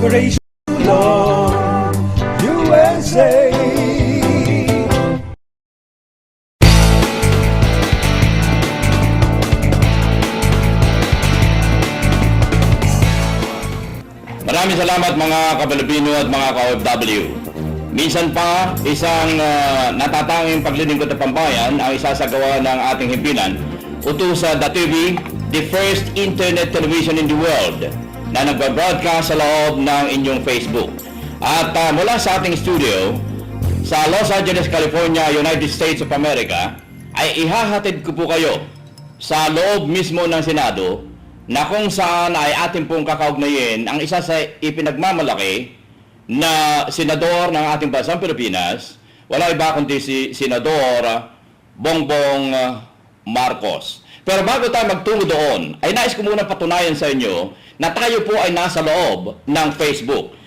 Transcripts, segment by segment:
Operation Tulong USA. Maraming salamat mga ka-Pilipino at mga ka-OFW. Minsan pa, isang natatanging paglilingkod ng pambayan ang isasagawa ng ating himpilan. Utusa.tv, the first internet television in the world na nagba-broadcast sa loob ng inyong Facebook. At mula sa ating studio sa Los Angeles, California, United States of America, ay ihahatid ko po kayo sa loob mismo ng Senado na kung saan ay ating pong kakaugnayin ang isa sa ipinagmamalaki na senador ng ating bansang Pilipinas, wala iba kundi si Senador Bongbong Marcos. Pero bago tayo magtungo doon, ay nais ko muna patunayan sa inyo na tayo po ay nasa loob ng Facebook.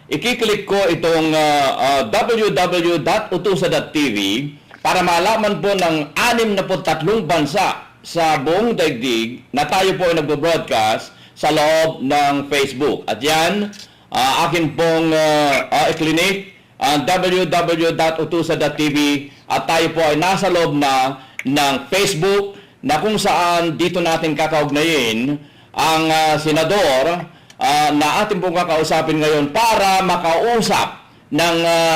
Ikiklik ko itong www.utusa.tv para malaman po ng 63 bansa sa buong daigdig na tayo po ay nagbo-broadcast sa loob ng Facebook. At yan, akin pong i-click www.utusa.tv at tayo po ay nasa loob na ng Facebook na kung saan dito natin kakaugnayin ang senador na atin pong kakausapin ngayon para makausap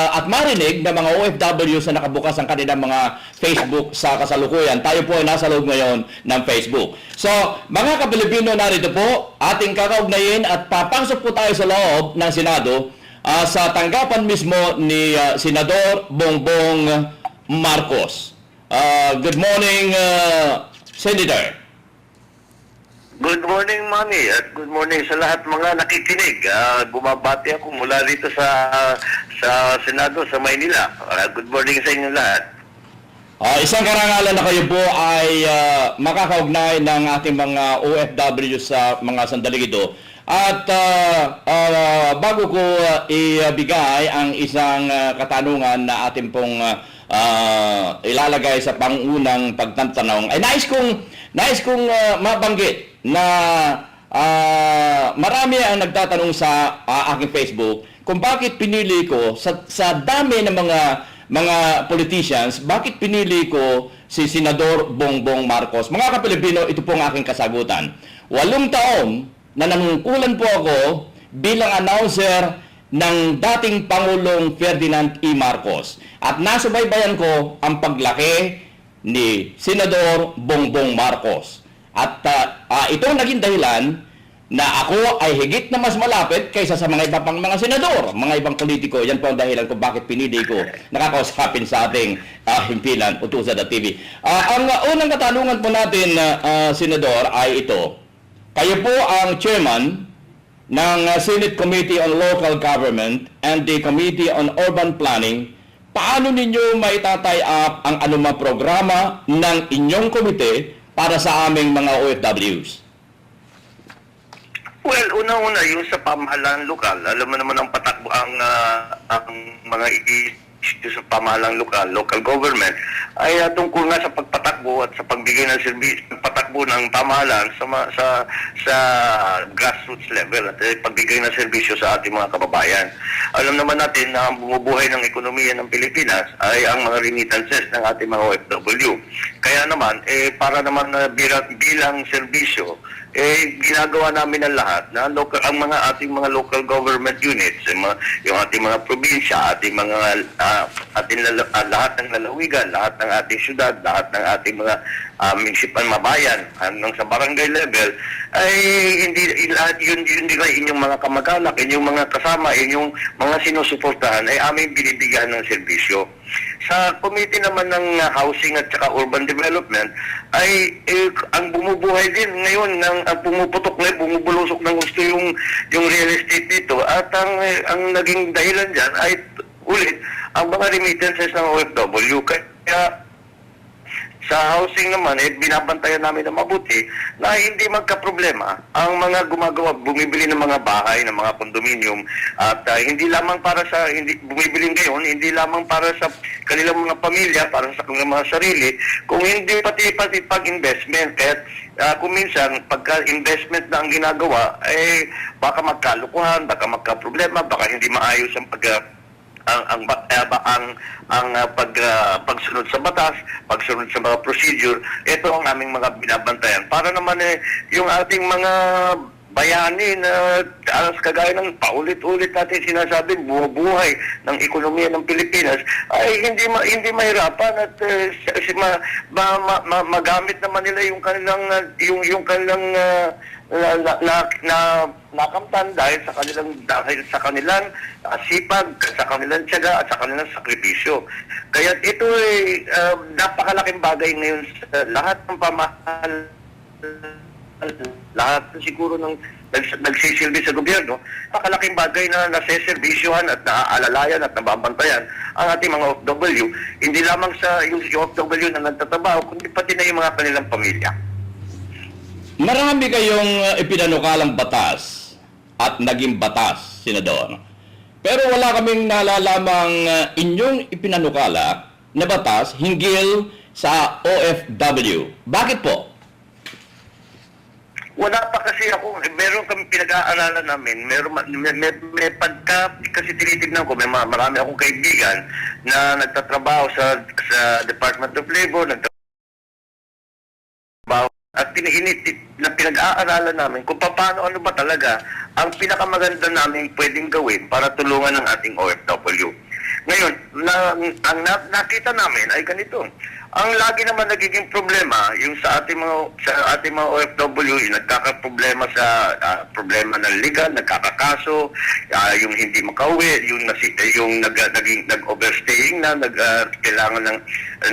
at marinig ng mga OFWs na nakabukas ang kanilang mga Facebook sa kasalukuyan. Tayo po ay nasa loob ngayon ng Facebook. So, mga ka-Pilipino, narito po, ating kakaugnayin at papasok po tayo sa loob ng Senado sa tanggapan mismo ni Senador Bongbong Marcos. Good morning, Senator. Good morning, Manny, at good morning sa lahat mga nakikinig. Bumabati ako mula dito sa Senado, sa Maynila. Good morning sa inyo lahat. Isang karangalan na kayo po ay makakaugnay ng ating mga OFW sa mga sandaling ito. At bago ko ibigay ang isang katanungan na ating pong ilalagay sa pangunang pagtatanong, ay nais kong mabanggit na marami ang nagtatanong sa aking Facebook kung bakit pinili ko sa dami ng mga politicians, bakit pinili ko si Senador Bongbong Marcos. Mga ka-Pilipino, ito po ang aking kasagutan. 8 taon na nanungkulan po ako bilang announcer ng dating Pangulong Ferdinand E. Marcos. At nasubaybayan ko ang paglaki ni Senador Bongbong Marcos. At ito ang naging dahilan na ako ay higit na mas malapit kaysa sa mga iba pang mga senador, mga ibang politiko. Yan po ang dahilan kung bakit pinili ko nakakausapin sa ating himpilan, Utusa.tv. Ang unang katanungan po natin, Senador, ay ito. Kayo po ang chairman ng Senate Committee on Local Government and the Committee on Urban Planning. Paano ninyo maitatay up ang anumang programa ng inyong komite para sa aming mga OFWs? Well, una-una yung sa pamahalaan lokal. Alam mo naman ang patakbo ang mga issue sa pamahalaan lokal, local government, ay tungkol nga sa pagpatakbo at sa pagbigay ng serbisyo, patakbo ng pamahalaan sa grassroots level at pagbigay ng serbisyo sa ating mga kababayan. Alam naman natin na ang bumubuhay ng ekonomiya ng Pilipinas ay ang mga remittances ng ating mga OFW. Kaya naman, para naman bilang serbisyo, ginagawa namin ang lahat na ang mga ating mga local government units, yung ating mga probinsya, lahat ng lalawigan, lahat ng ating syudad, lahat ng ating mga municipal mabayan hanggang sa barangay level, ay hindi lahat yun nila inyong mga kamag-anak, inyong mga kasama, inyong mga sinusuportahan ay aming binibigyan ng serbisyo. Sa committee naman ng housing at saka urban development ay ang bumubuhay din ngayon ng pumuputok na bumubulusok ng gusto yung real estate dito at ang naging dahilan diyan ay ulit ang mga remittances ng OFW. Kaya Sa housing naman, binabantayan namin na mabuti na hindi magka-problema ang mga gumagawa, bumibili ng mga bahay, ng mga condominium, at hindi lamang para sa, bumibili ngayon, hindi lamang para sa kanilang mga pamilya, para sa kanilang mga sarili, kung hindi pati pag-investment. Kaya kung minsan, pagka-investment na ang ginagawa, baka magkalukuhan, baka magka-problema, baka hindi maayos ang pagsunod sa batas, pagsunod sa mga procedure. Ito ang aming mga binabantayan para naman yung ating mga bayani na kagaya ng paulit-ulit natin sinasabi buhay ng ekonomiya ng Pilipinas ay hindi mahirapan at magamit naman nila yung kanilang nakamtan dahil sa kanilang sipag, sa kanilang tiyaga at sa kanilang sakripisyo. Kaya ito ay napakalaking bagay ngayon sa lahat ng pamahalaan, lahat siguro ng nagsisilbi sa gobyerno, napakalaking bagay na naseservisyohan at naaalalayan at nababantayan ang ating mga OFW, hindi lamang sa yung OFW na nagtatrabaho, kundi pati na yung mga kanilang pamilya. Marami kayong ipinanukalang batas at naging batas, Senador. Pero wala kaming nalalamang inyong ipinanukala na batas hinggil sa OFW. Bakit po? Wala pa kasi ako, meron kami pinag-aaralan namin, may pagka, kasi tinitignan ko, marami akong kaibigan na nagtatrabaho sa Department of Labor, at pinag-aaralan namin kung paano, ano ba talaga ang pinakamaganda namin pwedeng gawin para tulungan ang ating OFW. Ngayon, nakita namin ay ganito. Ang lagi naman nagiging problema yung sa ating mga OFW, yung nagkakaproblema sa problema ng legal, nagkakakaso, yung hindi makauwi, yung nag-overstaying na, kailangan ng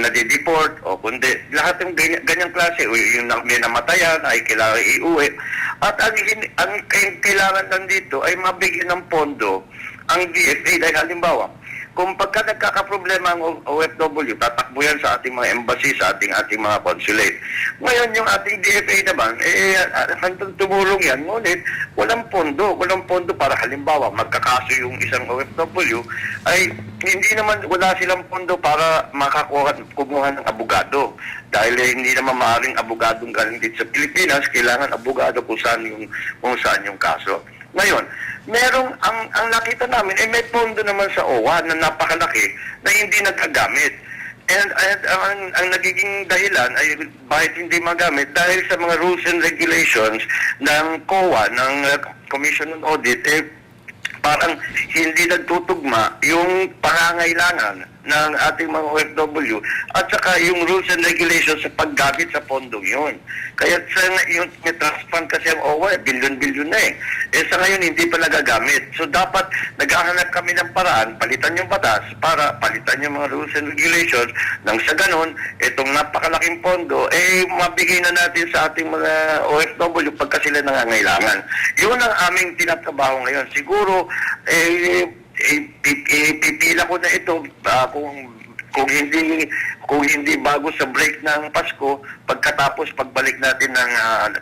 nadi-deport o kundi lahat ng ganyang klase, yung may namatayan ay kailangan iuwi. At ang kailangan nandito ay mabigyan ng pondo ang DFA dahil halimbawa, kung pagka nagkakaproblema ang OFW, tatakbo yan sa ating mga embassy, sa ating mga consulate. Ngayon, yung ating DFA naman, hanggang tumulong yan, ngunit walang pondo para halimbawa, magkakaso yung isang OFW, ay hindi naman, wala silang pondo para kumuha ng abogado. Dahil hindi naman maaaring abogadong galing dito sa Pilipinas, kailangan abogado kung saan yung kaso. Ngayon, ang nakita namin, may pondo naman sa OWA na napakalaki na hindi nagagamit. And ang nagiging dahilan ay bakit hindi magamit dahil sa mga rules and regulations ng COA, ng Commission on Audit, parang hindi nagtutugma yung pangangailangan ng ating mga OFW at saka yung rules and regulations sa paggamit sa pondong yun. Kaya yung trust fund kasi ang OWA, bilyon-bilyon na sa ngayon hindi pa nagagamit. So dapat naghahanap kami ng paraan, palitan yung batas para palitan yung mga rules and regulations nang sa ganon, itong napakalaking pondo, mabigay na natin sa ating mga OFW pagka sila nangangailangan. Yun ang aming tinatrabaho ngayon. Siguro, pipila ko na ito kung hindi bago sa break ng Pasko, pagbalik natin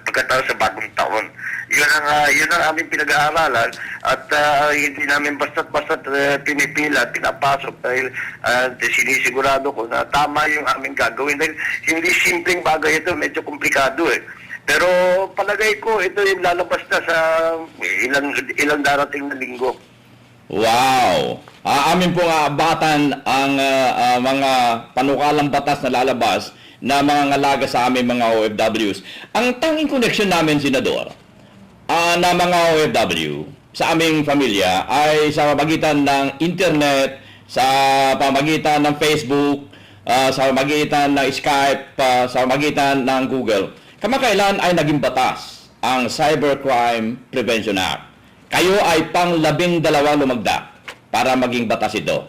pagkatapos sa bagong taon. Yun ang aming pinag-aaralan at hindi namin basta-basta pinipila, pinapasok dahil sinisigurado ko na tama yung aming gagawin dahil hindi simpleng bagay ito, medyo komplikado Pero palagay ko ito yung lalabas na sa ilang darating na linggo. Wow! Amin pong abatan ang mga panukalang batas na lalabas na mga ngalaga sa aming mga OFWs. Ang tanging connection namin, Senador, na mga OFW sa aming pamilya ay sa pamagitan ng internet, sa pamagitan ng Facebook, sa pamagitan ng Skype, sa pamagitan ng Google. Kamakailan ay naging batas ang Cybercrime Prevention Act. Kayo ay pang-12 lumagda para maging batas ito.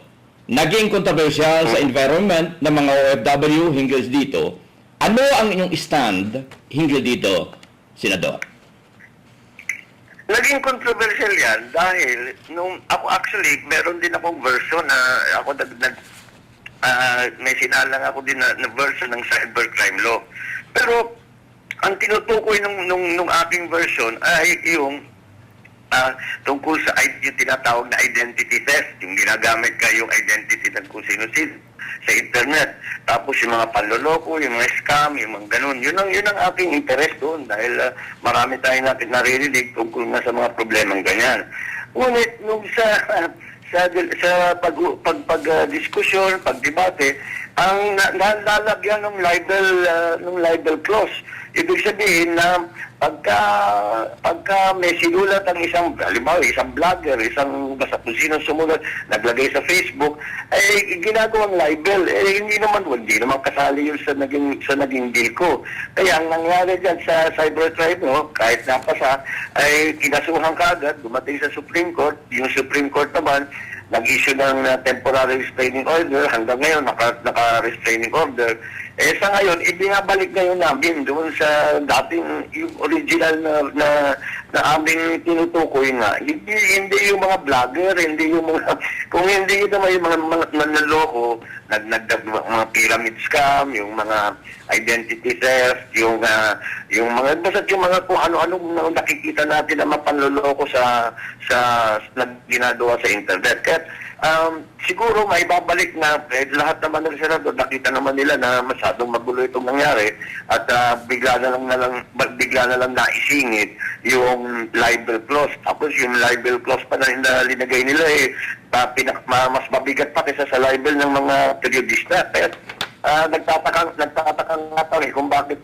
Naging kontrobersyal sa environment ng mga OFW hinggil dito. Ano ang inyong stand hinggil dito, Senador? Naging controversial yan dahil nung ako actually, meron din akong version na ako may sinalang ako din na version ng cybercrime law. Pero ang tinutukoy nung aking version ay yung tungkol sa yung tinatawag na identity theft, yung ginagamit ka yung identity ng kung sino-sino sa internet. Tapos yung mga panloloko, yung mga scam, yung mga ganun. Yun ang aking interest doon dahil marami tayo natin naririnig tungkol na sa mga problemang ganyan. Ngunit nung sa diskusyon, pagdebate, ang nalalagyan ng libel clause. Ibig sabihin na pagka may sinulat ang halimbawa, isang vlogger, basta kung sino sumulat, naglagay sa Facebook, ay ginagawang libel. Hindi naman kasali yun sa naging deal ko. Kaya ang nangyari dyan sa cybercrime, kahit napasa, ay kinasuhan kaagad, dumating sa Supreme Court. Yung Supreme Court naman, nag-issue ng temporary restraining order. Hanggang ngayon, naka-restraining order. Sa ngayon, ibinabalik ngayon namin doon sa dating yung original na aming tinutukoy nga. Hindi yung mga vlogger, hindi yung mga, kung hindi yun naman yung mga nanloloko, mga pyramid scam, yung mga identity theft, yung mga, basta yung mga kung ano-anong nakikita natin na mapanloloko sa ginagawa sa internet. Kaya siguro may babalik na lahat naman ng senador, nakita naman nila na masyadong magulo itong nangyari at bigla na lang naisingit yung libel clause. Tapos yung libel clause pa na linagay nila mas mabigat pa kaysa sa libel ng mga periodista. Kaya nagtataka nga tayo kung bakit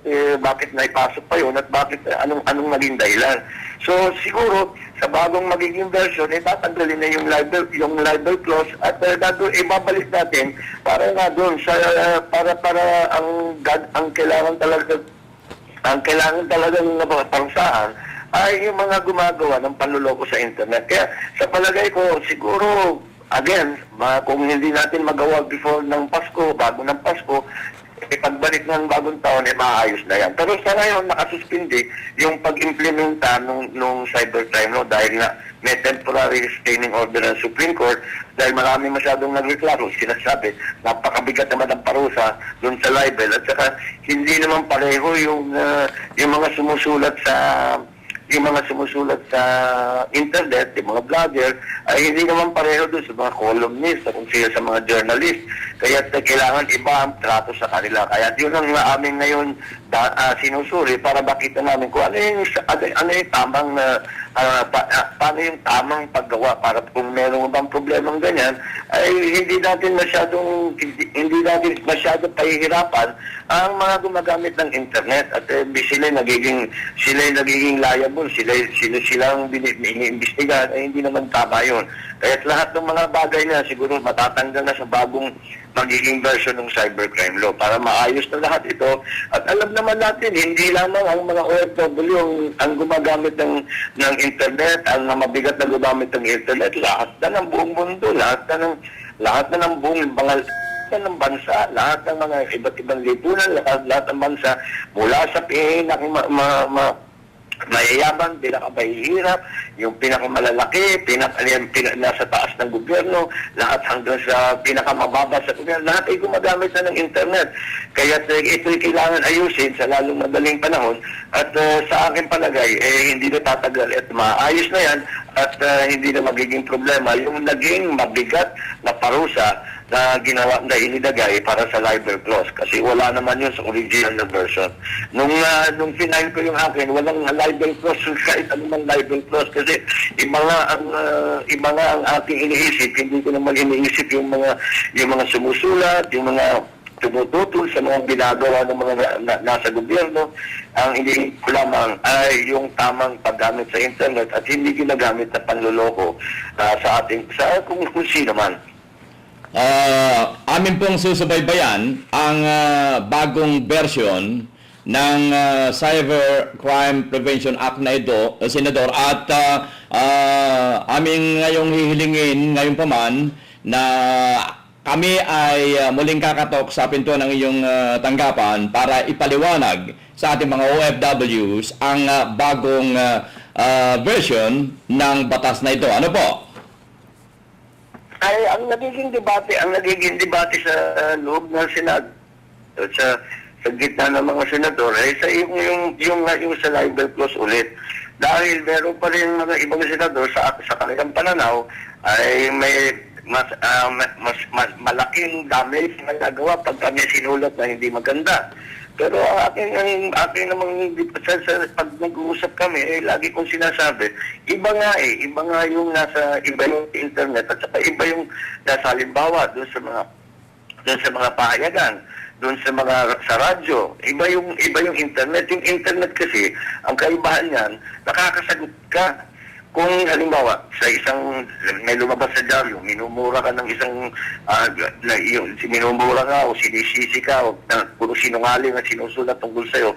naipasok pa yun at bakit anong naging dahilan. So siguro sa bagong magiging version tatanggalin na yung libel clause at ibabalik natin para nga doon sa para ang kailangan talagang parusahan ay yung mga gumagawa ng panluloko sa internet. Kaya sa palagay ko siguro again, kung hindi natin magawa before ng Pasko, bago ng Pasko, pagbalik ng bagong taon, maayos na yan. Pero sa ngayon, nakasuspindi yung pag-implementa nung cybercrime law dahil na may temporary restraining order ng Supreme Court dahil marami masyadong nagreklamo, sinasabi, napakabigat naman ang parusa doon sa libel at saka hindi naman pareho yung mga sumusulat sa internet, yung mga vlogger, ay hindi naman pareho doon sa mga columnist, kung sila sa mga journalist. Kaya kailangan iba ang trato sa kanila. Kaya yun ang amin ngayon sinusuri para makita namin kung ano yung tamang paano yung tamang paggawa para kung meron bang problemang ganyan, ay hindi natin masyado pahihirapan ang mga gumagamit ng internet at sila nagiging liable, silang iniimbestigahan, ay hindi naman tama yun. Kaya lahat ng mga bagay na siguro matatanggal na sa bagong magiging version ng cybercrime law para maayos na lahat ito. At alam naman natin, hindi lamang ang mga OFW ang gumagamit ng internet, ang mabigat na gumamit ng internet, lahat na ng buong mundo, lahat na ng buong ng bansa, lahat ng mga iba't ibang lipunan, lahat ng bansa, mula sa mayayaman, pinakamahihirap, yung pinakamalalaki, nasa taas ng gobyerno, lahat hanggang sa pinakamababa sa gobyerno, lahat ay gumagamit na ng internet. Kaya ito'y kailangan ayusin sa lalong madaling panahon at sa aking palagay, hindi na tatagal at maayos na yan at hindi na magiging problema yung naging mabigat na parusa na ginawa na inilagay para sa libel clause kasi wala naman yun sa original na version. Nung final ko yung akin, walang libel clause kahit anumang libel clause kasi iba nga ang aking iniisip, hindi ko naman iniisip yung mga sumusulat, yung mga tumututol sa mga ginagawa ng mga nasa gobyerno. Ang iniisip ko lamang ay yung tamang paggamit sa internet at hindi ginagamit na panloloko sa kung sino man. Amin pong susubaybayan ang bagong version ng Cybercrime Prevention Act na ito, Senador, at aming ngayong hihilingin ngayon pa man na kami ay muling kakatok sa pinto ng iyong tanggapan para ipaliwanag sa ating mga OFWs ang bagong version ng batas na ito. Ano po? Ay, ang nagiging debate sa loob ng Senado, sa gitna ng mga senador, ay sa yung sa libel clause ulit. Dahil meron pa rin mga ibang senador sa kanilang pananaw ay may mas malaking damage na nagawa pagka may sinulat na hindi maganda. Pero ang aking namang pag nag-uusap kami, lagi kong sinasabi, iba nga yung iba yung internet at saka iba yung nasa halimbawa doon sa mga pahayagan, doon sa radyo, iba yung internet. Yung internet kasi, ang kaibahan niyan, nakakasagot ka. Kung halimbawa, sa may lumabas sa dyaryo, minumura ka ng isang, minumura ka o sinisisi ka o puro sinungaling at sinusulat tungkol sa'yo,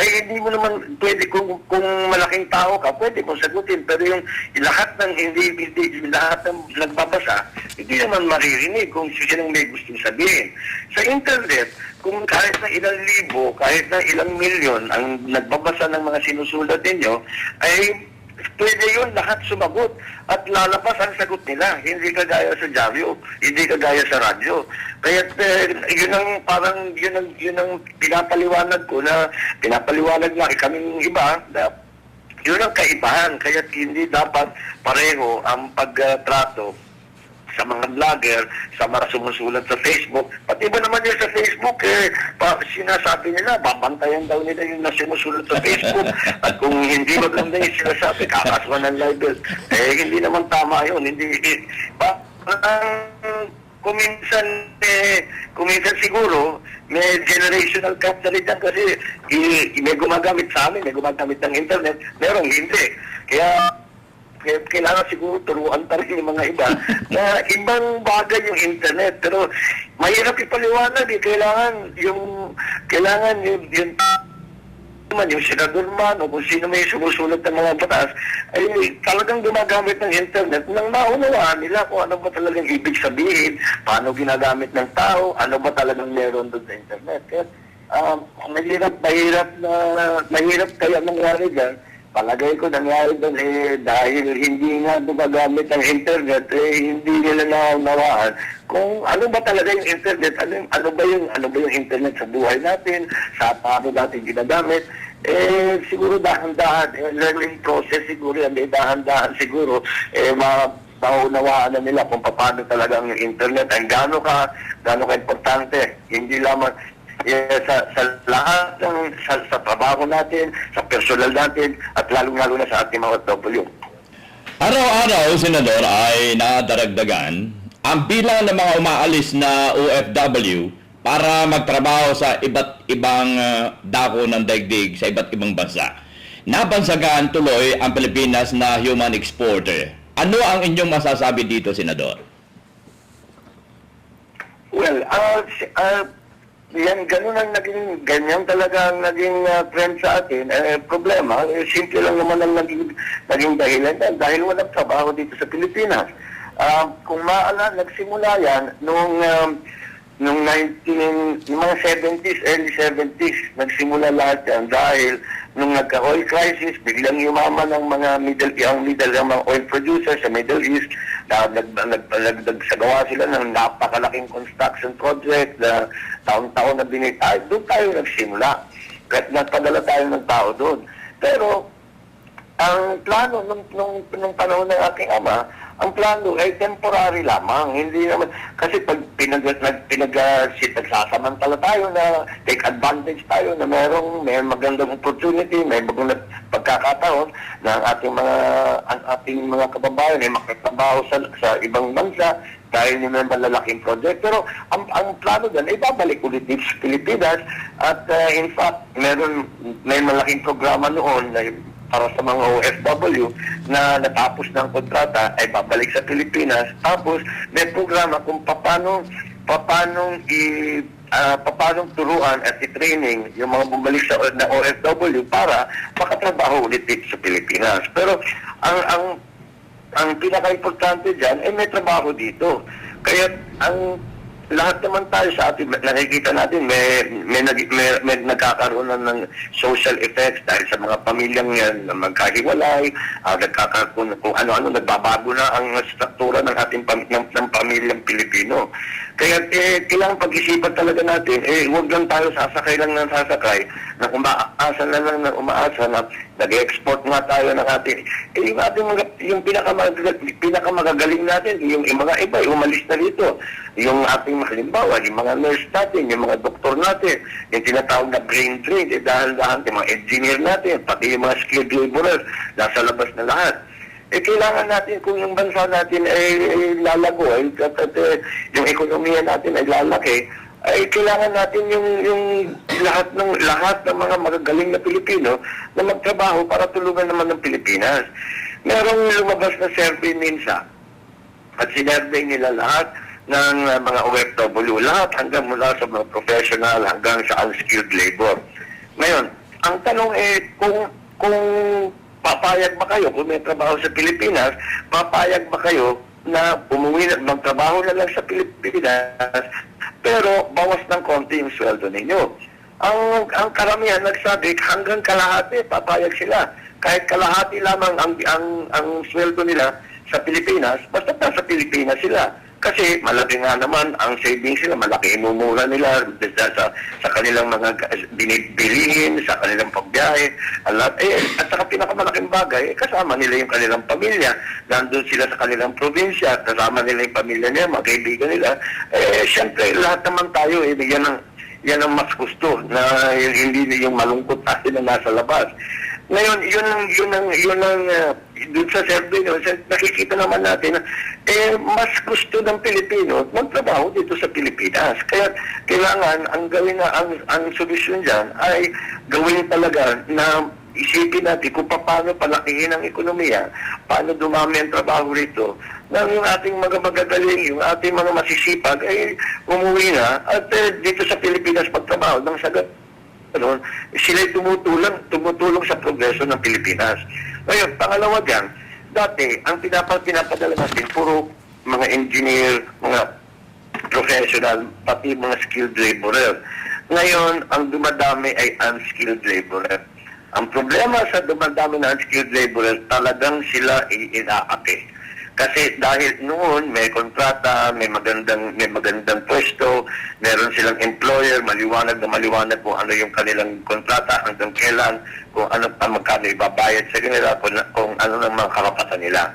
ay hindi mo naman pwede, kung malaking tao ka, pwede mo sagutin. Pero yung lahat ng lahat ng nagbabasa, hindi naman maririnig kung silang may gustong sabihin. Sa internet, kung kahit na ilang libo, kahit na ilang milyon ang nagbabasa ng mga sinusulat ninyo, ay pwede yun lahat sumagot at lalabas ang sagot nila. Hindi kagaya sa dyaryo, hindi kagaya sa radyo. Kaya yun ang pinapaliwanag ko na pinapaliwanag na kaming iba na yun ang kaibahan. Kaya hindi dapat pareho ang pagtrato sa mga vlogger, sa mga sumusulat sa Facebook. Pati ba naman yun sa Facebook, sinasabi nila, babantayan daw nila yung sumusulat sa Facebook. At kung hindi maganda yung sinasabi, kakasuhan ng libel. Hindi naman tama yun. Kung minsan siguro, may generational gap na rin yan kasi may gumagamit sa amin, may gumagamit ng internet, merong hindi. Kaya kailangan siguro turuan pa rin yung mga iba na ibang bagay yung internet. Pero mahirap ipaliwanag kailangan yung senador man o kung sino may sumusulat ng mga batas ay talagang gumagamit ng internet nang maunawaan nila kung ano ba talagang ibig sabihin, paano ginagamit ng tao, ano ba talagang meron doon sa internet. Kaya mahirap kaya nangyari dyan. Palagay ko nangyari doon dahil hindi nga gumagamit ng internet, hindi nila naunawaan kung ano ba talaga yung internet, ano ba yung internet sa buhay natin, sa paano natin ginagamit. Siguro dahan-dahan, learning process siguro yan, dahan-dahan siguro, maunawaan na nila kung paano talaga ang internet, ang gaano ka importante, hindi lamang sa lahat sa trabaho natin, sa personal natin, at lalong-lalo na sa ating mga OFW. Araw-araw, Senador, ay nadaragdagan ang bilang ng mga umaalis na OFW para magtrabaho sa iba't ibang dako ng daigdig sa iba't ibang bansa. Nabansagan tuloy ang Pilipinas na human exporter. Ano ang inyong masasabi dito, Senador? Well, ganyan talaga ang naging trend sa atin. Problema, simple lang naman ang naging dahilan dahil walang trabaho dito sa Pilipinas. Kung nagsimula yan nung mga 70s, early 70s, nagsimula lahat yan dahil nung nagka-oil crisis, biglang yumaman ang mga mga oil producers sa Middle East, nagsagawa sila ng napakalaking construction project na taon-taon na binitay. Doon tayo nagsimula. At nagpadala tayo ng tao doon. Pero, ang plano nung panahon ng aking ama, ang plano ay temporary lamang. Hindi naman, kasi pag nagsasamantala tayo na take advantage tayo na may magandang opportunity, may magandang pagkakataon na ang ating mga kababayan ay makatrabaho sa ibang bansa dahil may malalaking project. Pero ang plano dyan ay babalik ulit dito sa Pilipinas at in fact, may malaking programa noon na para sa mga OFW na natapos ng kontrata ay babalik sa Pilipinas. Tapos may programa kung paano turuan at i-training yung mga bumalik sa OFW para makatrabaho ulit dito sa Pilipinas. Pero ang pinaka-importante dyan ay may trabaho dito. Kaya lahat naman tayo sa ating nakikita natin may nagkakaroon ng social effects dahil sa mga pamilyang yan na magkahiwalay, nagkakaroon kung ano-ano, nagbabago na ang struktura ng ating pamilyang Pilipino. Kaya kailangan pag-isipan talaga natin, huwag lang tayo sasakay lang ng sasakay, na umaasa na lang na umaasa na nag-export nga tayo ng ating, yung ating yung pinakamagagaling natin, yung mga iba, umalis na dito. Yung ating halimbawa, yung mga nurse natin, yung mga doktor natin, yung tinatawag na brain drain, dahil-dahan, yung mga engineer natin, pati yung mga skilled laborers, nasa labas na lahat. Kailangan natin kung yung bansa natin ay lalago, yung ekonomiya natin ay lalaki, ay kailangan natin yung lahat ng mga magagaling na Pilipino na magtrabaho para tulungan naman ng Pilipinas. Merong lumabas na survey minsan at sinurvey nila lahat ng mga OFW, lahat hanggang mula sa mga professional hanggang sa unskilled labor. Ngayon, ang tanong kung papayag ba kayo, kung may trabaho sa Pilipinas, papayag ba kayo na umuwi na, magtrabaho na lang sa Pilipinas, pero bawas ng konti yung sweldo ninyo? Ang karamihan nagsabi, hanggang kalahati, papayag sila. Kahit kalahati lamang ang sweldo nila sa Pilipinas, basta nasa Pilipinas sila. Kasi malaki nga naman ang savings nila, malaki imumura nila sa kanilang mga binibilihin, sa kanilang pagbiyahe. At saka pinakamalaking bagay, kasama nila yung kanilang pamilya. Nandun sila sa kanilang probinsya, kasama nila yung pamilya nila, mga kaibigan nila. Siyempre, lahat naman tayo, yan ang mas gusto, na hindi yung malungkot tayo na nasa labas. Ngayon, yun ang dun sa survey, nakikita naman natin na mas gusto ng Pilipino magtrabaho dito sa Pilipinas. Kaya kailangan ang solusyon dyan ay gawin talaga na isipin natin kung paano palakihin ang ekonomiya, paano dumami ang trabaho rito, na yung ating mga magagaling, yung ating mga masisipag ay umuwi na at dito sa Pilipinas magtrabaho ng sagat. Sila'y tumutulong sa progreso ng Pilipinas. Ngayon, pangalawa dyan, dati, ang pinapadala natin, puro mga engineer, mga professional, pati mga skilled laborer. Ngayon, ang dumadami ay unskilled laborer. Ang problema sa dumadami na unskilled laborer, talagang sila inaapi. Kasi dahil noon may kontrata, may magandang pwesto, meron silang employer, maliwanag kung ano yung kanilang kontrata, hanggang kailan, kung ano pa magkano ibabayad sa kanila, kung ano ng mga karapatan nila.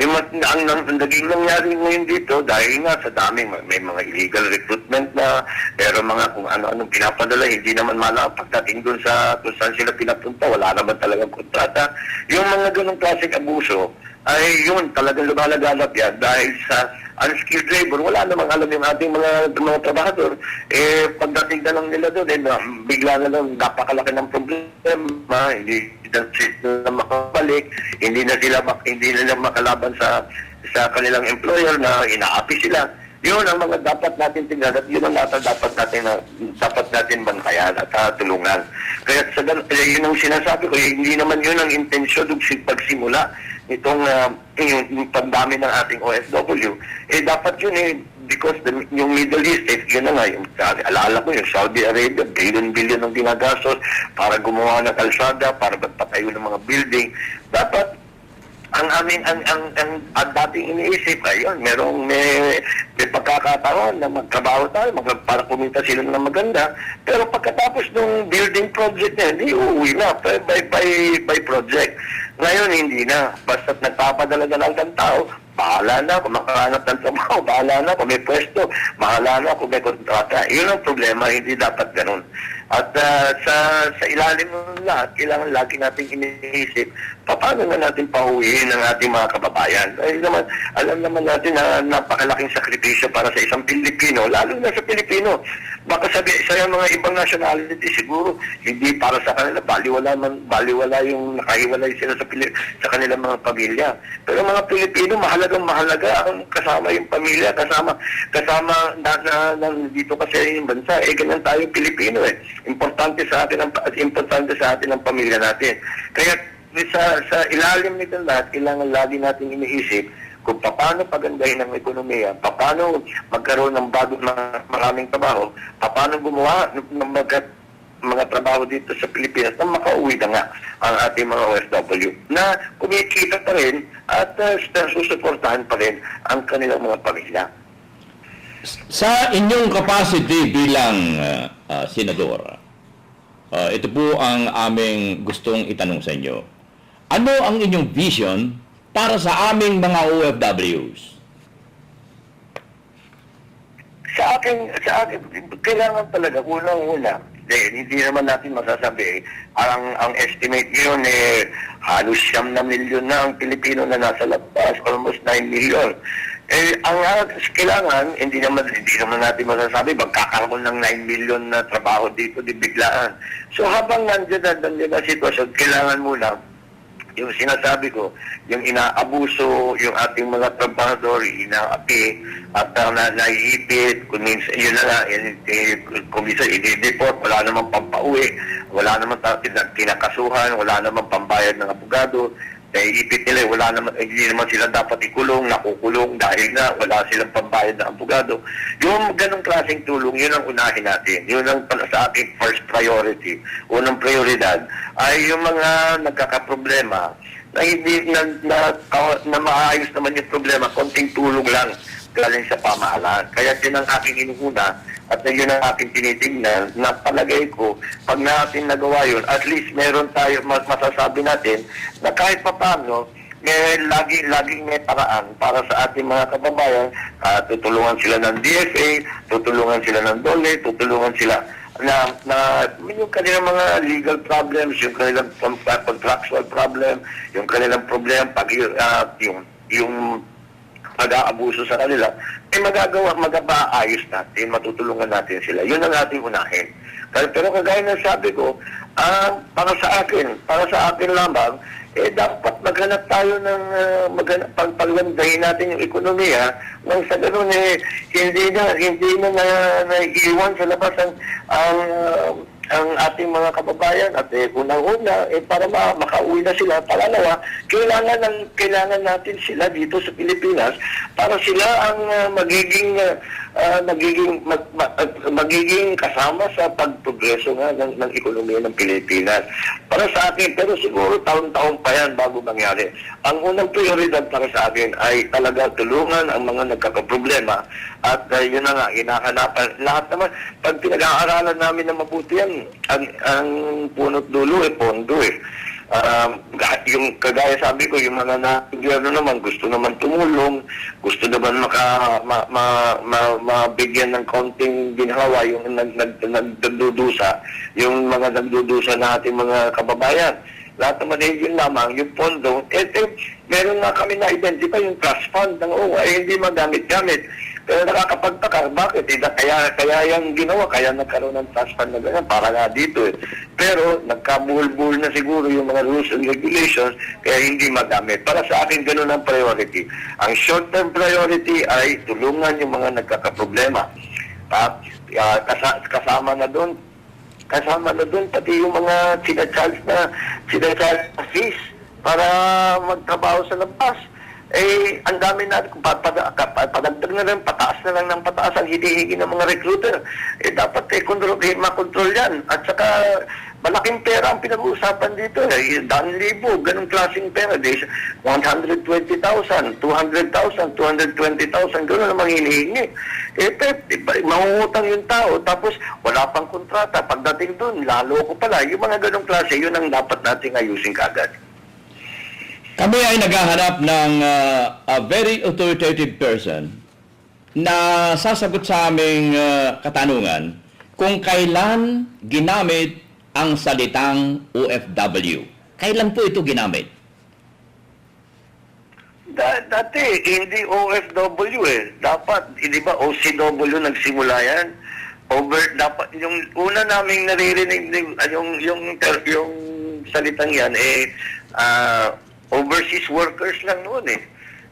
Ang naging nangyari ngayon dito, dahil nga sa daming may mga illegal recruitment na, pero mga kung ano-anong pinapadala, hindi naman malang pagdating doon sa kung saan sila pinapunta, wala naman talagang kontrata. Yung mga ganong klaseng abuso, ay yun, talagang lumalaganap yan dahil sa unskilled labor, wala namang alam yung ating mga trabahador. Pagdating na lang nila doon, bigla na lang napakalaki ng problema, hindi na makabalik, hindi nila makalaban sa kanilang employer na inaapi sila. Yun ang mga dapat natin tingnan at yun ang dapat natin bantayan at tulungan. Kaya yun ang sinasabi ko, hindi naman yun ang intensyon ng pagsimula itong yung pandami ng ating OFW. Dapat yun because yung Middle East, yun na nga, yung, alala ko yung Saudi Arabia, billion ang ginagastos para gumawa ng kalsada, para magpatayo ng mga building. Dapat ang dating iniisip ay yun, may pagkakataon na magtrabaho tayo, para kumita sila ng maganda, pero pagkatapos ng building project na, hindi uuwi na, by project. Ngayon, hindi na. Basta't nagpapadala na lang ng tao, bahala na kung makahanap ng trabaho, bahala na kung may pwesto, bahala na kung may kontrata. Yun ang problema, hindi dapat ganun. At sa ilalim ng lahat, kailangan lagi natin iniisip, paano na natin pahuwiin ang ating mga kababayan? Alam naman natin na napakalaking sakripisyo para sa isang Pilipino, lalo na sa Pilipino. Baka sa mga ibang nationality siguro, hindi para sa kanila, baliwala yung nakahiwalay sila sa kanilang mga pamilya. Pero mga Pilipino, mahalaga ang kasama yung pamilya, kasama na dito kasi yung bansa, ganyan tayo Pilipino Importante sa atin ang pamilya natin. Kaya sa ilalim nito lahat, kailangan lagi natin iniisip kung paano pagandahin ang ekonomiya, paano magkaroon ng maraming trabaho, paano gumawa ng mga trabaho dito sa Pilipinas na makauwi na nga ang ating mga OFW na kumikita pa rin at susuportahan pa rin ang kanilang mga pamilya. Sa inyong capacity bilang senador, ito po ang aming gustong itanong sa inyo. Ano ang inyong vision para sa aming mga OFWs? Sa akin, kailangan talaga, unang-una, hindi naman natin masasabi, ang estimate yun, halos 9 milyon na ang Pilipino na nasa labas, almost 9 million. Ang kailangan, hindi naman natin masasabi, magkakaroon ng 9 million na trabaho dito, di biglaan. So habang nandiyan na sitwasyon, kailangan muna, yung sinasabi ko, yung inaabuso, yung ating mga trabahador, inaapi, at naiipit, kung minsan, yun na nga, kung minsan, i-deport, wala namang pampauwi, wala namang tinakasuhan, wala namang pambayad ng abogado, naiipit nila, hindi naman sila dapat ikulong, nakukulong dahil na wala silang pambayad ng abogado. Yung ganong klaseng tulong, yun ang unahin natin. Yun ang sa ating first priority. Unang prioridad ay yung mga nagkakaproblema na hindi na maayos naman yung problema, konting tulong lang galing sa pamahalaan. Kaya yun ang aking inuuna at yun ang aking tinitingnan na palagay ko, pag natin nagawa yun, at least meron tayo, masasabi natin na kahit paano, laging may paraan para sa ating mga kababayan, tutulungan sila ng DFA, tutulungan sila ng DOLE, tutulungan sila na yung kanilang mga legal problems, yung kanilang contractual problem, yung kanilang problem, yung pag-aabuso sa kanila, magaayos natin, matutulungan natin sila. Yun ang ating unahin. Pero kagaya ng sabi ko, para sa akin lamang, dapat maghanap tayo ng paglandahin natin yung ekonomiya nang sa ganun hindi na naiiwan sa labas ang ating mga kababayan at unang-una para makauwi na sila. Pangalawa, kailangan natin sila dito sa Pilipinas para sila ang magiging kasama sa pagprogreso nga ng ekonomiya ng Pilipinas. Para sa akin, pero siguro taon-taon pa yan bago mangyari. Ang unang prioridad para sa akin ay talaga tulungan ang mga nagkakaproblema at yun na nga, hinahanapan. Lahat naman, pag pinag-aaralan namin na mabuti yan, ang punot dulo pondo yung kagaya sabi ko, yung mga na-gobyerno naman gusto naman tumulong, gusto naman mabigyan ng konting ginhawa yung nagdudusa, yung mga nagdudusa na ating mga kababayan. Lahat naman yun lamang, yung pondo, meron nga kami na-identify yung trust fund ng hindi magamit-gamit. Pero nakakapagtaka, bakit? Kaya yung ginawa, kaya nagkaroon ng trust fund na ganyan, para nga dito Pero nagkabuhol-buhol na siguro yung mga rules and regulations, kaya hindi magamit. Para sa akin, ganun ang priority. Ang short-term priority ay tulungan yung mga nagkakaproblema. Kasama na doon pati yung mga sinacharge na fees para magtrabaho sa labas. Ang dami natin, padagdag na lang, pataas na lang ng pataas ang hinihingi ng mga recruiter. Dapat makontrol yan. At saka, malaking pera ang pinag-uusapan dito. 1,000,000, ganung klaseng pera. 120,000, 200,000, 220,000, ganun ang hinihingi. Mangungutang yung tao, tapos wala pang kontrata. Pagdating doon, lalo ko pala. Yung mga ganung klase, yun ang dapat nating ayusin kagad. Kami ay naghahanap ng a very authoritative person na sasagot sa aming katanungan kung kailan ginamit ang salitang OFW. Kailan po ito ginamit? Dati, hindi OFW Dapat, di ba, OCW nagsimula yan. Dapat, yung una naming naririnig, yung salitang yan, overseas workers lang noon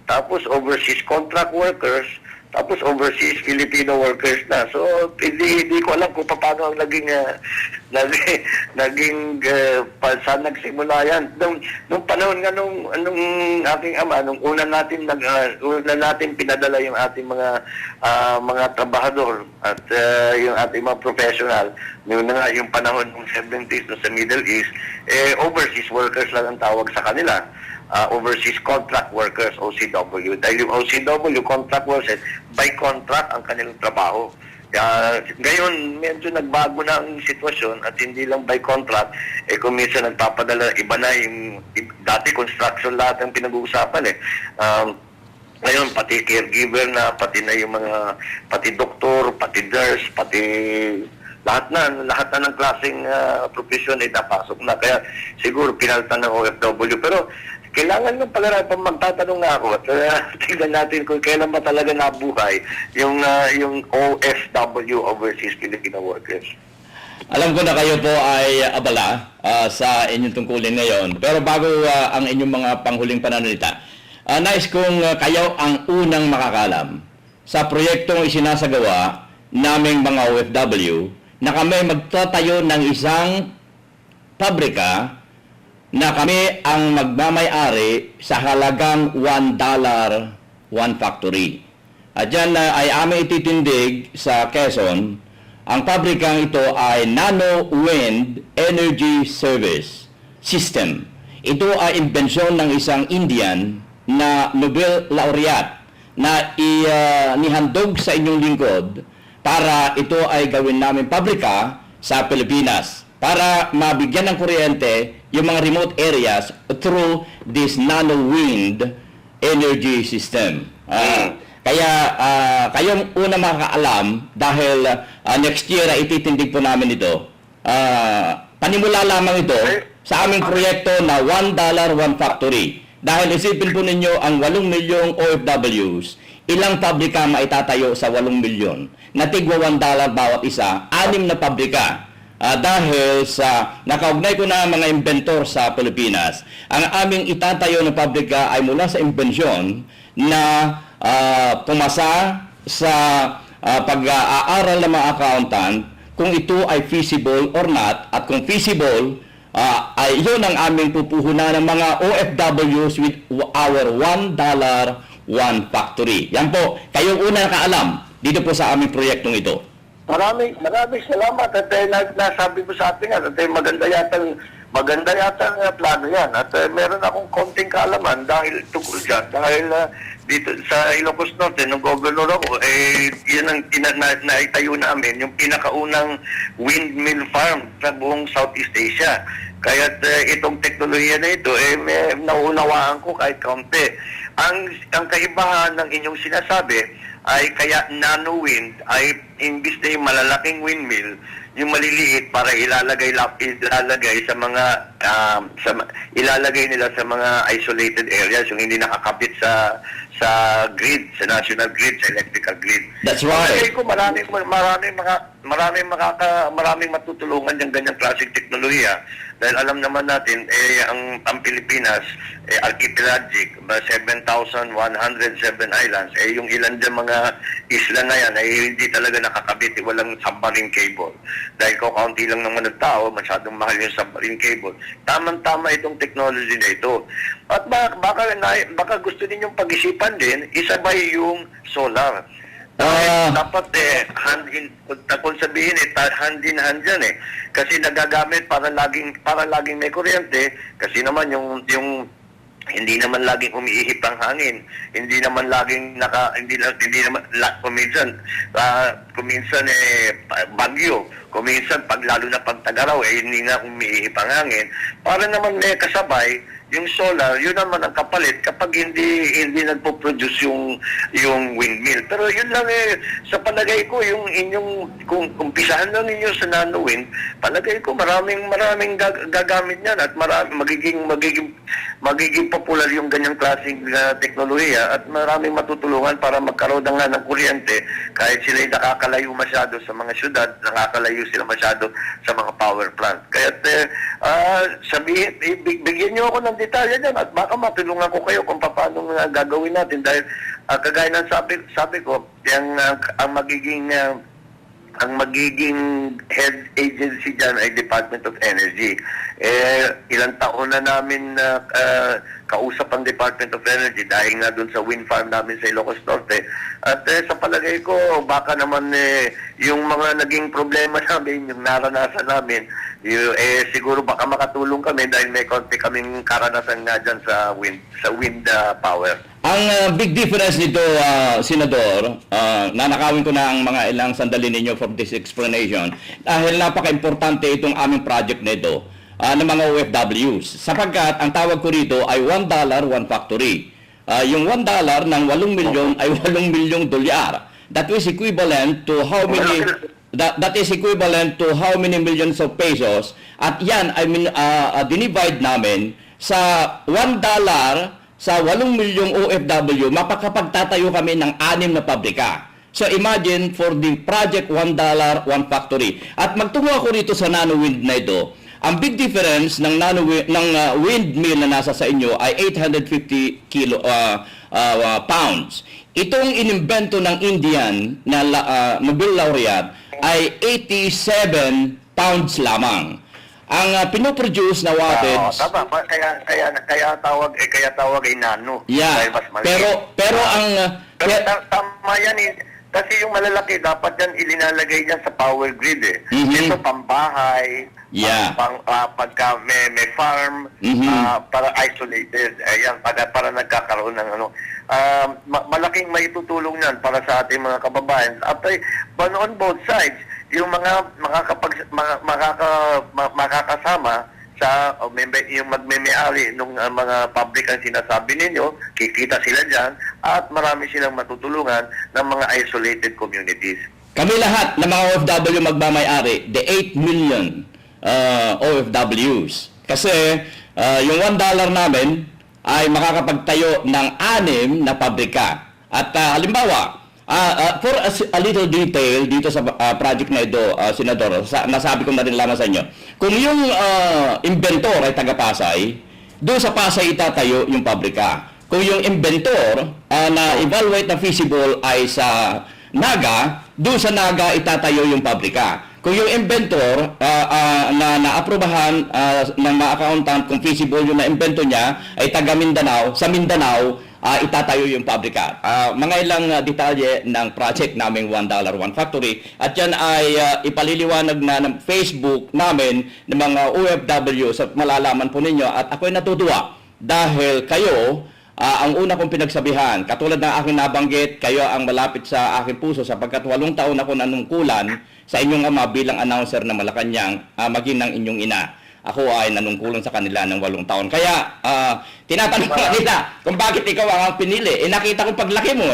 Tapos overseas contract workers, tapos overseas Filipino workers na. So hindi ko alam kung paano ang naging saan nagsimula yan. Nung panahon nga nung aking ama, nung una natin pinadala yung ating mga trabahador at yung ating mga professional, yung panahon ng 70s sa Middle East, overseas workers lang ang tawag sa kanila. overseas contract workers, OCW. Dahil yung OCW, contract workers, by contract ang kanilang trabaho. Ngayon, medyo nagbago na ang sitwasyon at hindi lang by contract, kung minsan nagpapadala, iba na yung, dati construction lahat ang pinag-uusapan ngayon, pati caregiver na, pati na yung mga, pati doktor, pati nurse, pati lahat na ng klaseng profesyon ay napasok na. Kaya siguro pinalitan ng OFW. Pero kailangan ng pala magtatanong na ako at tignan natin kung kailan ba talaga nabuhay yung OFW, Overseas Filipino Workers. Alam ko na kayo po ay abala sa inyong tungkulin ngayon. Pero bago ang inyong mga panghuling pananalita, nais kong kayo ang unang makakalam sa proyektong isinasagawa naming mga OFW na kami magtatayo ng isang pabrika na kami ang magmamay-ari sa halagang $1 one factory. At dyan ay aming ititindig sa Quezon. Ang pabrikang ito ay Nano Wind Energy Service System. Ito ay imbensyon ng isang Indian na Nobel laureate na nihandog sa inyong lingkod para ito ay gawin namin pabrika sa Pilipinas para mabigyan ng kuryente yung mga remote areas through this Nano Wind Energy System. Kaya kayong una makakaalam dahil next year ay ititindig po namin ito. Panimula lamang ito sa aming proyekto na $1 one factory. Dahil isipin po ninyo ang 8 milyong OFWs, ilang pabrika maitatayo sa 8 milyon? Na tigwa $1 bawat isa, 6 na pabrika. Dahil sa nakaugnay ko na mga inventor sa Pilipinas, ang aming itatayo na pabrika ay mula sa imbensyon na pumasa sa pag-aaral ng mga accountant kung ito ay feasible or not, at kung feasible, ay yun ang aming pupuhunan ng mga OFWs with our $1 one factory. Yan po, kayong una nakaalam dito po sa aming proyektong ito. Maraming salamat at nasabi mo sa atin at maganda yata ang plano yan at meron akong konting kaalaman dahil tungkol dyan dahil dito sa Ilocos Norte nung governor ako yan ang naitayo namin yung pinakaunang windmill farm sa buong Southeast Asia. Kaya itong teknolohiya na ito naunawaan ko kahit kaunti. Ang kaibahan ng inyong sinasabi ay kaya nano wind ay imbis na yung malalaking windmill, yung maliliit para ilalagay sa mga ilalagay nila sa mga isolated areas, yung hindi nakakabit sa grid, sa national grid, sa electrical grid. That's right. Kasi ko maraming matutulungan yung ganyang klaseng teknolohiya dahil alam naman natin ang Pilipinas archipelagic, 7,107 islands, yung ilan dyan mga isla na yan ay hindi talaga nakakabit, walang submarine cable. Dahil ko kaunti lang naman ng tao, masyadong mahal yung submarine cable. Tamang-tama itong technology na ito. At baka gusto ninyong pag-isipan din, isabay yung solar. Dapat kung sabihin hand in hand yan kasi nagagamit para laging may kuryente kasi naman yung hindi naman laging umiihip ang hangin, hindi naman laging kuminsan bagyo, kuminsan lalo na pag tagaraw hindi na umiihip ang hangin, para naman may kasabay yung solar, yun naman ang kapalit kapag hindi nagpo-produce yung windmill. Pero yun lang sa palagay ko, yung inyong, kung umpisahan lang ninyo sa nano wind, palagay ko maraming gagamit niyan at magiging popular yung ganyang klaseng teknolohiya at maraming matutulungan para magkaroon na nga ng kuryente kahit sila'y nakakalayo masyado sa mga syudad, nakakalayo sila masyado sa mga power plant. Kaya bigyan niyo ako ng detalye dyan at baka matulungan ko kayo kung paano gagawin natin dahil kagaya ng sabi ko, ang magiging head agency dyan ay Department of Energy. Ilang taon na namin kausap ang Department of Energy dahil nga doon sa wind farm namin sa Ilocos Norte. At sa palagay ko, baka naman yung mga naging problema namin, yung naranasan namin, siguro baka makatulong kami dahil may konti kaming karanasan nga dyan sa wind power. Ang big difference nito, Senador, nanakawin ko na ang mga ilang sandali ninyo for this explanation dahil napaka-importante itong aming project nito ng mga OFWs. Sapagkat ang tawag ko rito ay $1, one factory. Yung $1 ng 8 milyon ay 8 milyong dolyar. That is equivalent to how many... That is equivalent to how many millions of pesos. At yan, dinivide namin sa $1 sa 8 milyong OFW, mapakapagtatayo kami ng 6 na pabrika. So imagine for the project $1, one factory. At magtungo ako rito sa nano-wind na ito. Ang big difference ng windmill na nasa sa inyo ay 850 pounds. Itong inimbento ng Indian na Nobel laureate ay 87 pounds lamang. Ang pinoproduce na wattage... Tama, kaya tawag ay nano. Yeah. Dahil mas maliit. Pero ang... Tama yan kasi yung malalaki, dapat yan ilinalagay yan sa power grid Mhm. Ito pambahay, Yeah. pagka may farm, para isolated. Ayan, para nagkakaroon ng malaking maitutulong yan para sa ating mga kababayan. At on both sides, yung mga makakasama sa yung magme-may-ari ng mga pabrikang sinasabi ninyo, kikita sila dyan, at marami silang matutulungan ng mga isolated communities. Kami lahat ng mga OFW magmamay-ari, the 8 million OFWs. Kasi yung $1 namin ay makakapagtayo ng 6 na pabrika. At halimbawa, for a little detail dito sa project na ito, Senador, nasabi ko na rin lamang sa inyo. Kung yung inventor ay taga-Pasay, doon sa Pasay itatayo yung pabrika. Kung yung inventor na evaluate na feasible ay sa Naga, doon sa Naga itatayo yung pabrika. Kung yung inventor na naaprubahan ng mga accountant, kung feasible yung na-invento niya, ay taga Mindanao, sa Mindanao, itatayo yung pabrika. Mga ilang detalye ng project naming $1, one factory. At yan ay ipaliliwanag na ng Facebook namin ng mga OFW sa malalaman po ninyo. At ako'y natutuwa dahil kayo, ang una kong pinagsabihan, katulad ng aking nabanggit, kayo ang malapit sa aking puso sapagkat 8 taon ako nanungkulan sa inyong ama bilang announcer ng Malacanang, maging ng inyong ina. Ako ay nanungkulan sa kanila ng 8 taon. Kaya, tinatanong ko nila kung bakit ikaw ang pinili. Nakita ko paglaki mo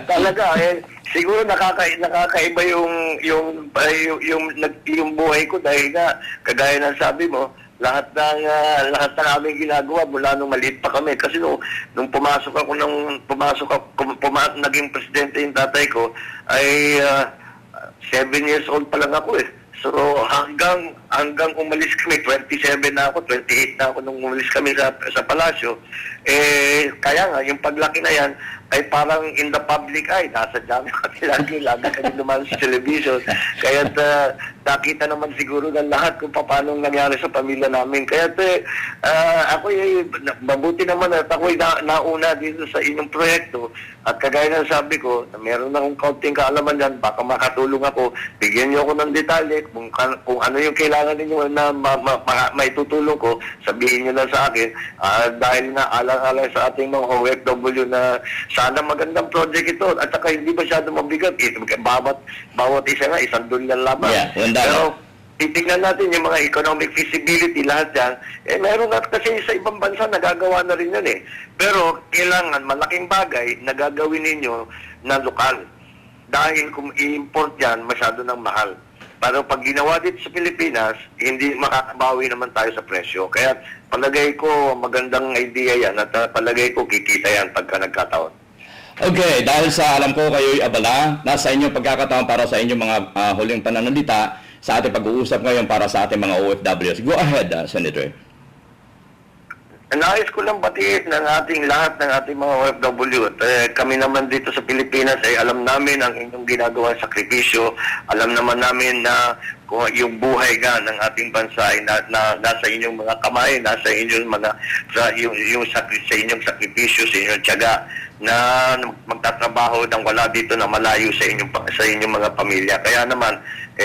Talaga, siguro nakakaiba yung buhay ko dahil nga, kagaya ng sabi mo, lahat ng aming ginagawa mula nung maliit pa kami kasi nung naging presidente yung tatay ko ay 7 years old pa lang ako So hanggang umalis kami, 27 na ako, 28 na ako nung umalis kami sa palasyo. Kaya nga yung paglaki na yan ay parang in the public eye, nasa dami lagi kami naman sa television. Kaya nakita naman siguro ng lahat kung paano nangyari sa pamilya namin. Kaya ako mabuti naman at ako'y nauna dito sa inyong proyekto. At kagaya ng sabi ko, na meron akong kaunting kaalaman yan, baka makatulong ako, bigyan niyo ako ng detalye, kung ano yung kailangan ninyo na maitutulong ko, sabihin niyo lang sa akin. Dahil nga alang-alang sa ating mga OFW na sana magandang project ito at saka hindi masyado mabigat. Bawat isa nga, $1 lamang. Yeah, pero titignan natin yung mga economic feasibility, lahat yan. Meron na kasi sa ibang bansa nagagawa na rin yan Pero kailangan malaking bagay na gagawin ninyo na lokal. Dahil kung i-import yan, masyado nang mahal. Pero pag ginawa dito sa Pilipinas, hindi makakabawi naman tayo sa presyo. Kaya palagay ko magandang idea yan at palagay ko kikita yan pagka nagkataon. Okay, dahil sa alam ko kayo'y abala, nasa inyong pagkakataon para sa inyong mga huling pananalita sa ating pag-uusap ngayon para sa ating mga OFWs. Go ahead, Senator. Nais ko lang batiin ng lahat ng ating mga OFW. Kami naman dito sa Pilipinas ay alam namin ang inyong ginagawang sakripisyo. Alam naman namin na kung yung buhay nga ng ating bansa ay nasa inyong mga kamay, nasa inyong mga sa inyong sakripisyo, sa inyong tiyaga na magtatrabaho nang wala dito na malayo sa inyong mga pamilya. Kaya naman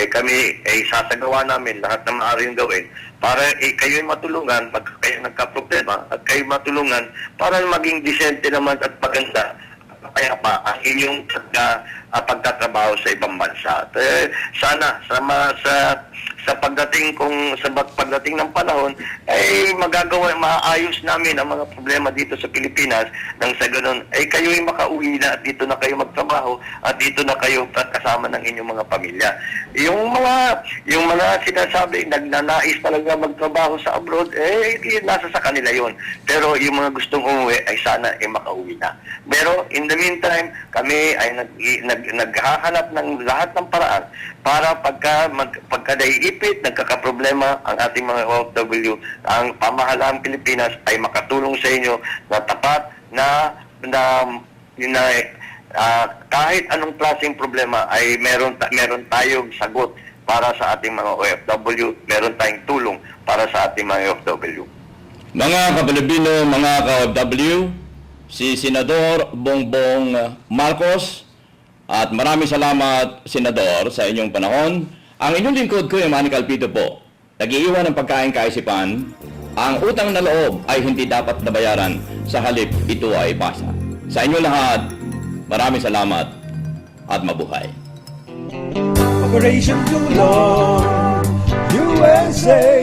kami sasagawa namin lahat na maaaring gawin para kayo'y matulungan pag kayo nagka-problema at kayo matulungan para maging disente naman at maganda kaya pa ang inyong pagtatrabaho sa ibang bansa. Sana sa pagdating ng panahon ay maayos namin ang mga problema dito sa Pilipinas nang sa ganun ay kayo'y makauwi na at dito na kayo magtrabaho at dito na kayo kasama ng inyong mga pamilya. Yung mga sinasabi nagnanais talaga magtrabaho sa abroad nasa sa kanila yon. Pero yung mga gustong umuwi ay sana makauwi na. Pero in the meantime, kami ay naghahanap ng lahat ng paraan para pagka naiipit, nagkakaproblema ang ating mga OFW, ang pamahalaang Pilipinas ay makatulong sa inyo na tapat na kahit anong klaseng problema ay meron tayong sagot para sa ating mga OFW, meron tayong tulong para sa ating mga OFW. Mga kapilipino, mga ka-OFW, si Senador Bongbong Marcos, at maraming salamat, Senador, sa inyong panahon. Ang inyong lingkod ko, Manny Calpito po, nag-iiwan ng pagkain kaisipan, ang utang na loob ay hindi dapat nabayaran, sa halip ito ay pasa. Sa inyo lahat, maraming salamat at mabuhay. Operation Tulong USA.